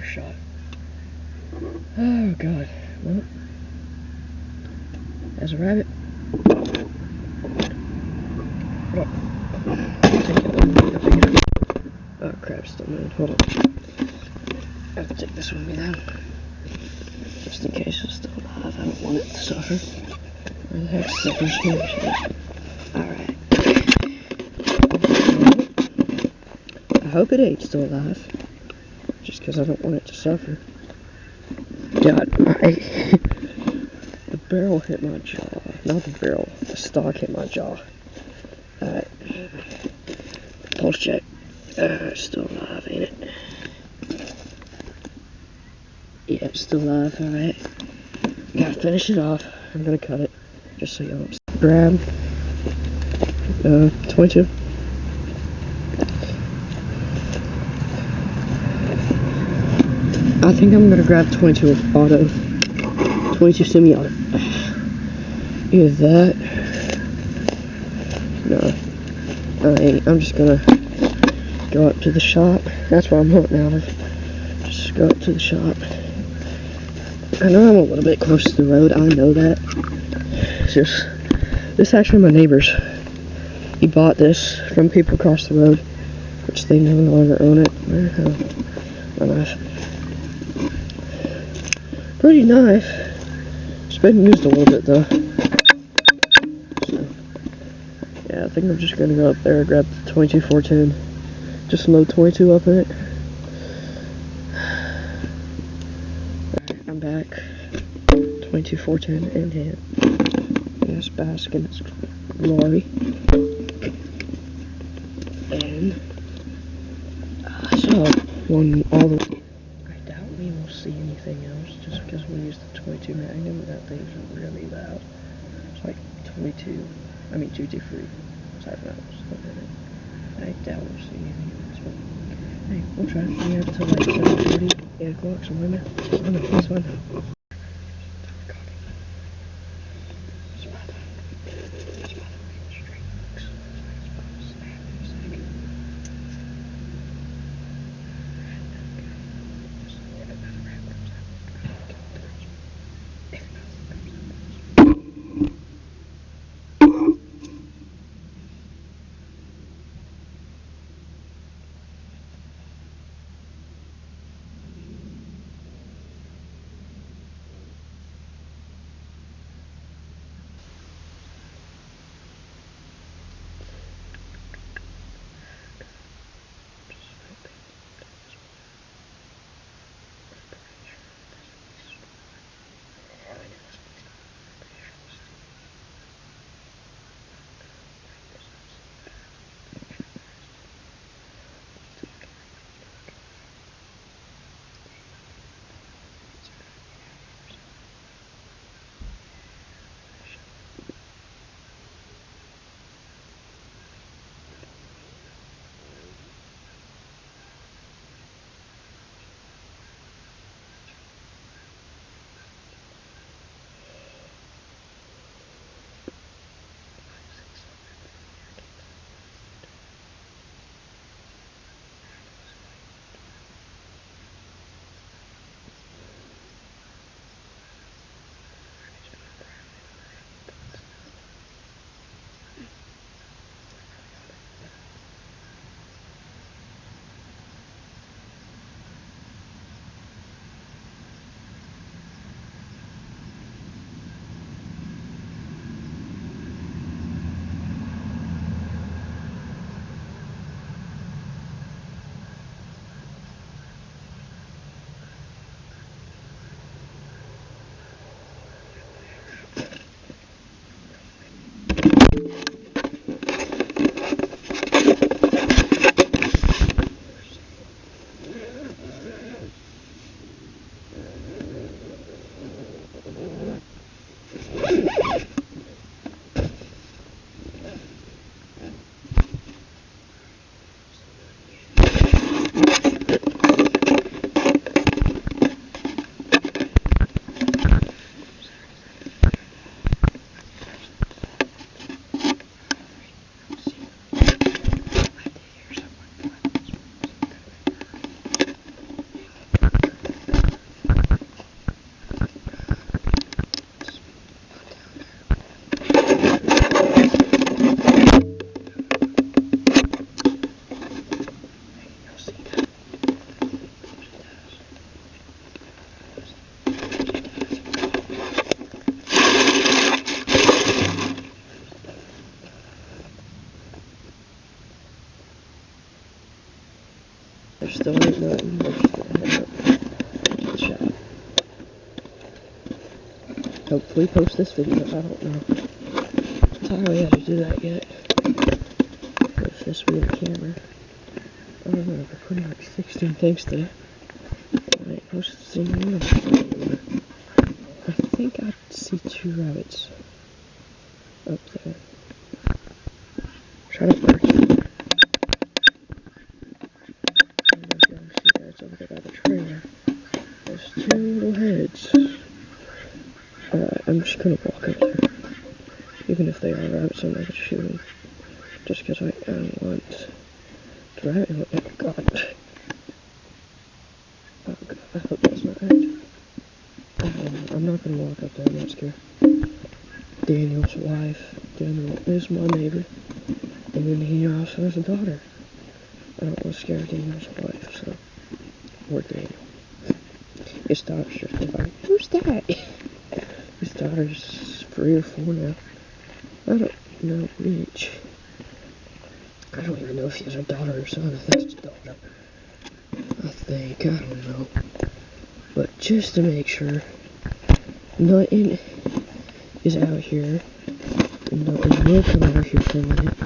shot. Oh god. Well, there's a rabbit. Hold on. Oh crap, still moving. Hold on. I have to take this with me then. Just in case it's still alive. I don't want it to suffer. Where the heck's the suffers here? Alright. I hope it ain't still alive. Just because I don't want it to suffer. God, the barrel hit my jaw. Not the barrel, the stock hit my jaw. Alright. Pulse check. It's still alive, ain't it? Yeah, it's still alive, alright. Gotta finish it off. I'm gonna cut it. Just so y'all don't see. Grab 22. I think I'm gonna grab 22 auto. 22 semi-auto. Either that. No. I ain't. I'm just gonna go up to the shop. That's what I'm hunting out of. Just go up to the shop. I know I'm a little bit close to the road. I know that. It's just, this is actually my neighbor's. He bought this from people across the road, which they no longer own it. My knife. Pretty knife. It's been used a little bit though. So, yeah, I think I'm just gonna go up there and grab the 22-410. Just load 22 up in it. Alright, I'm back. 22-410 in hand. Yes, bask in its glory. And so all the. I doubt we will see anything else just because we used the 22 Magnum. That thing's really loud. It's like 223 type rounds. I doubt we'll see anything else. But hey, we'll try. We have till like 7:30, 8 o'clock somewhere in there. I don't know. That's fine. still ain't nothing. We're just gonna head up to the shop. Hopefully post this video. I don't know. I don't really have to do that yet. Post this with the camera. I don't know, we're putting like 16 things today. I ain't posted a single one of them. I think I see 2 rabbits up there. Try to bark. See that? It's over there by the trailer. There's 2 little heads. Alright, I'm just gonna walk up there. Even if they are rabbits, I'm not gonna shoot them. Just because I don't want the rabbit. Oh god. Oh god, I hope that's not right. I'm not gonna walk up there, I'm not scared. Daniel's wife. Daniel is my neighbor. And then he also has a daughter. I don't want to scare Daniel's wife, so. Or Daniel. His daughter's just like, who's that? His daughter's 3 or 4 now. I don't know which. I don't even know if he has a daughter or son. I think it's a daughter. I don't know. But just to make sure, nothing is out here. Nothing will come over here for a minute.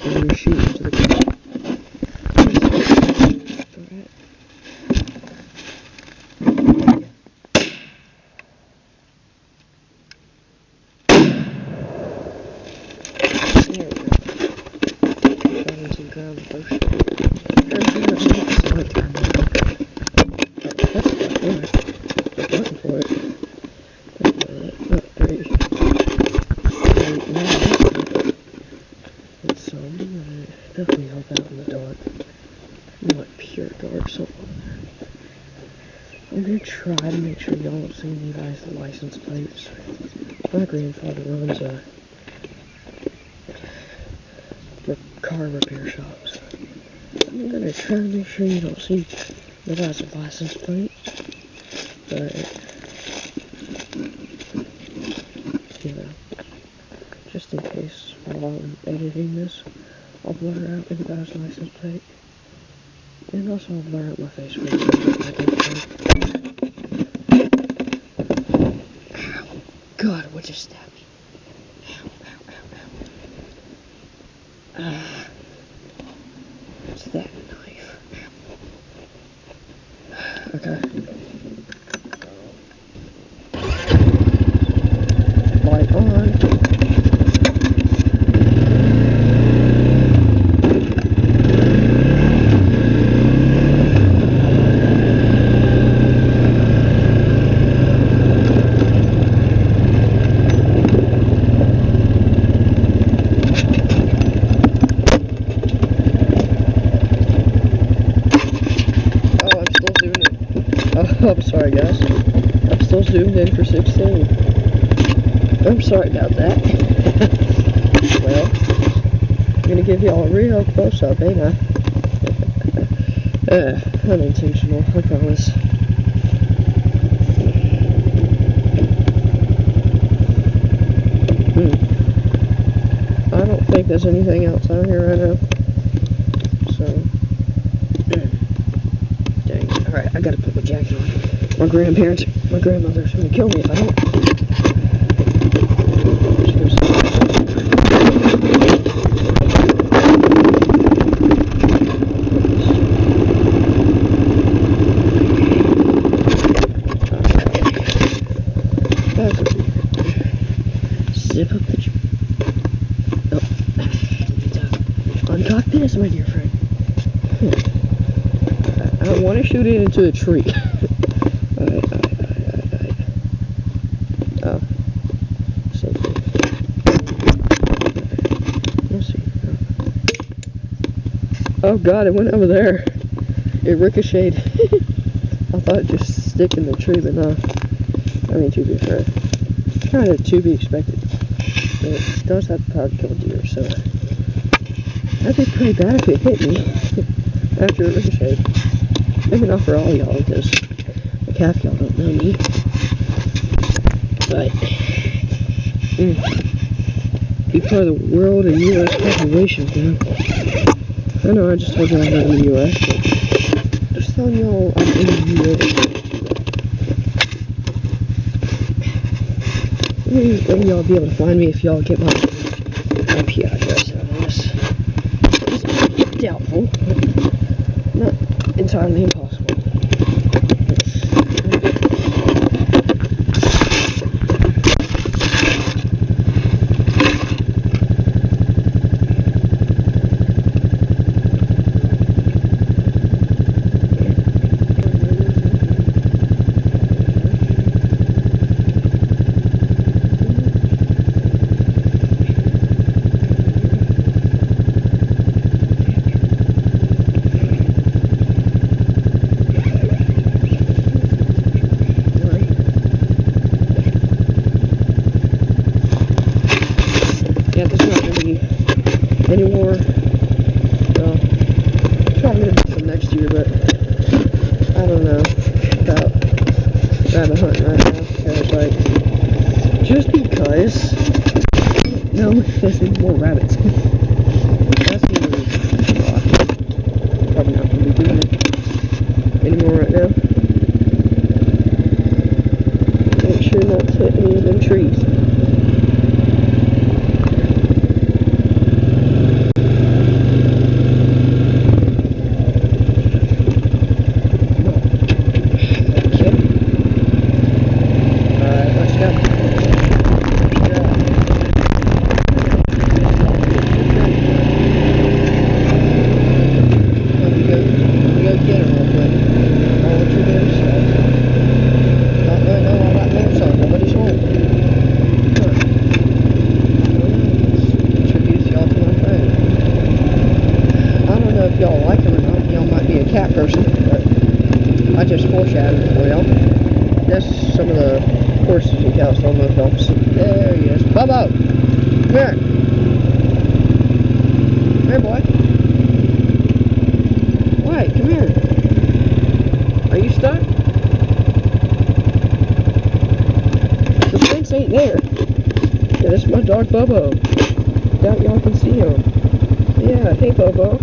And we're shooting to the ground. Definitely help out in the dark. Not pure dark, so I'm gonna try to make sure y'all don't see Levi's license plates. My grandfather runs car repair shops. I'm gonna try to make sure you don't see Levi's license plates, but you know, just in case while I'm editing this, I'll blur out Levi's license plate, and also I'll blur out my face. Ow! God, what just stabbed me? Ow, ow, ow, ow. What's that knife? Ow. Okay. Light on. I'm sorry guys, I'm still zoomed in for 16. I'm sorry about that. Well, I'm gonna give y'all a real close-up, ain't I? Unintentional, I promise. I don't think there's anything else out here right now. So, dang, alright, I gotta put my jacket on. My grandmother's gonna kill me if I don't. Zip up the uncock this, my dear friend. I want to shoot it into a tree. Oh. Safety. Let's see. Oh god, it went over there. It ricocheted. I thought it'd just stick in the tree, but no. I mean, to be fair. Kind of to be expected. It does have the power to kill a deer, so that'd be pretty bad if it hit me after it ricocheted. Maybe not for all y'all, because like half y'all don't know me. But be part of the world and U.S. population now. I know I just told you I'm not in the U.S., but found y'all on India. Maybe y'all be able to find me if y'all get my IP address out of this. It's doubtful, but not entirely impossible. Yeah, there's not going to be any more. Well, it's probably going to be some next year, but I don't know about rabbit hunting right now. Because, like, just because, no, there's going to be more rabbits. That's the only reason why. Probably not going to be doing it anymore right now. Make sure not to hit any of them trees. If y'all like them or not, y'all might be a cat person, but I just foreshadowed it for y'all. That's some of the horses and cows. I don't know if y'all can see. There he is. Bubba! Come here. Come here, boy. Wait, come here. Are you stuck? The fence ain't there. Yeah, this is my dog Bobo. Doubt y'all can see him. Yeah, hey Bobo.